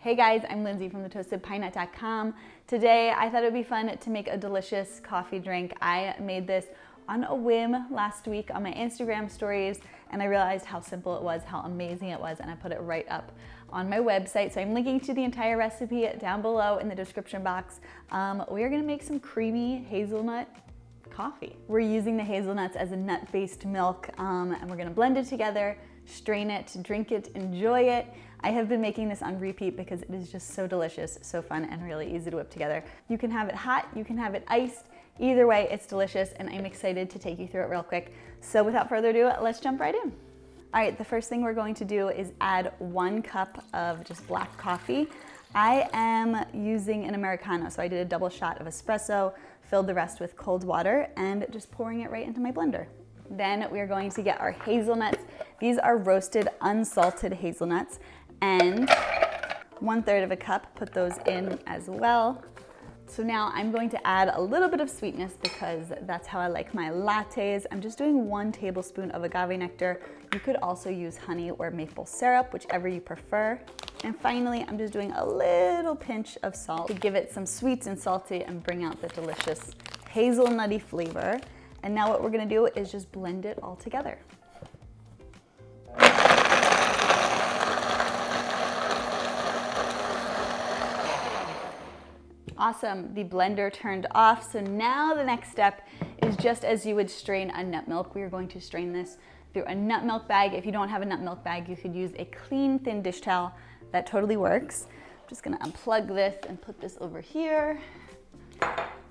Hey guys, I'm Lindsay from thetostedpinenut.com. Today I thought it would be fun to make a delicious coffee drink. I made this on a whim last week on my Instagram stories, and I realized how simple it was, how amazing it was, and I put it right up on my website. So I'm linking to the entire recipe down below in the description box. We are gonna make some creamy hazelnut coffee. We're using the hazelnuts as a nut-based milk, and we're gonna blend it together, strain it, drink it, enjoy it. I have been making this on repeat because it is just so delicious, so fun, and really easy to whip together. You can have it hot, you can have it iced. Either way, it's delicious, and I'm excited to take you through it real quick. So without further ado, let's jump right in. All right, the first thing we're going to do is add 1 cup of just black coffee. I am using an Americano, so I did a double shot of espresso, filled the rest with cold water, and just pouring it right into my blender. Then we are going to get our hazelnuts. These are roasted, unsalted hazelnuts, and 1/3 of a cup, put those in as well. So now I'm going to add a little bit of sweetness because that's how I like my lattes. I'm just doing 1 tablespoon of agave nectar. You could also use honey or maple syrup, whichever you prefer. And finally, I'm just doing a little pinch of salt to give it some sweets and salty and bring out the delicious hazelnutty flavor. And now what we're gonna do is just blend it all together. Awesome, the blender turned off. So now the next step is just as you would strain a nut milk. We are going to strain this through a nut milk bag. If you don't have a nut milk bag, you could use a clean, thin dish towel. That totally works. I'm just gonna unplug this and put this over here.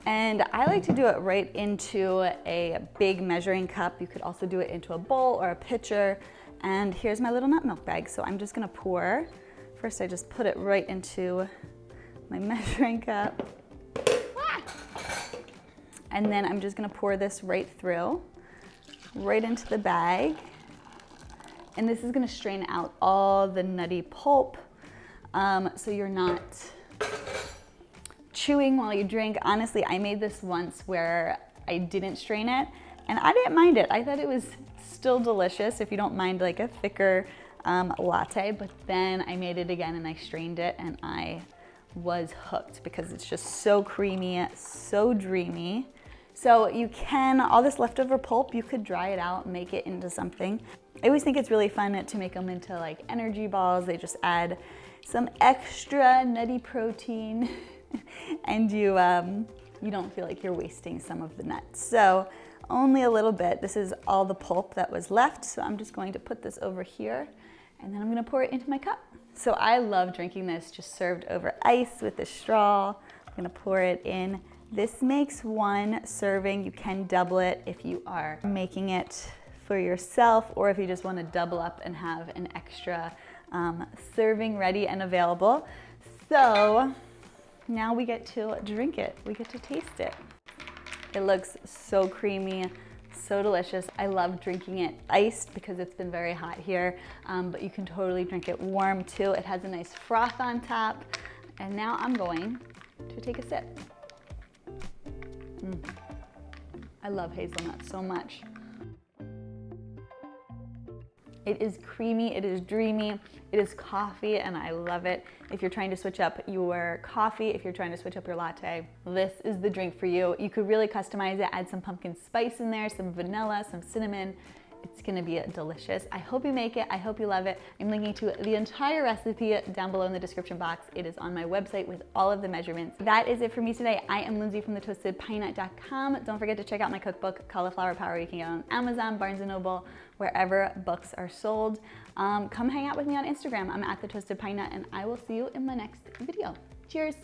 And I like to do it right into a big measuring cup. You could also do it into a bowl or a pitcher. And here's my little nut milk bag. So I'm just gonna pour. First, I just put it right into my measuring cup. And then I'm just gonna pour this right through, right into the bag. And this is gonna strain out all the nutty pulp, so you're not chewing while you drink. Honestly, I made this once where I didn't strain it, and I didn't mind it. I thought it was still delicious if you don't mind like a thicker latte, but then I made it again and I strained it, and I was hooked because it's just so creamy, so dreamy. So you can, all this leftover pulp, you could dry it out and make it into something. I always think it's really fun to make them into like energy balls. They just add some extra nutty protein and you don't feel like you're wasting some of the nuts. So only a little bit. This is all the pulp that was left. So I'm just going to put this over here, and then I'm gonna pour it into my cup. So I love drinking this just served over ice with a straw. I'm gonna pour it in. This makes 1 serving. You can double it if you are making it for yourself, or if you just wanna double up and have an extra serving ready and available. So now we get to drink it. We get to taste it. It looks so creamy, so delicious. I love drinking it iced because it's been very hot here, but you can totally drink it warm too. It has a nice froth on top. And now I'm going to take a sip. I love hazelnut so much. It is creamy, it is dreamy, it is coffee, and I love it. If you're trying to switch up your coffee, if you're trying to switch up your latte, this is the drink for you. You could really customize it, add some pumpkin spice in there, some vanilla, some cinnamon. It's gonna be delicious. I hope you make it, I hope you love it. I'm linking to the entire recipe down below in the description box. It is on my website with all of the measurements. That is it for me today. I am Lindsay from thetostedpinenut.com. Don't forget to check out my cookbook, Cauliflower Power. You can get it on Amazon, Barnes & Noble, wherever books are sold. Come hang out with me on Instagram. I'm at thetostedpinenut, and I will see you in my next video. Cheers.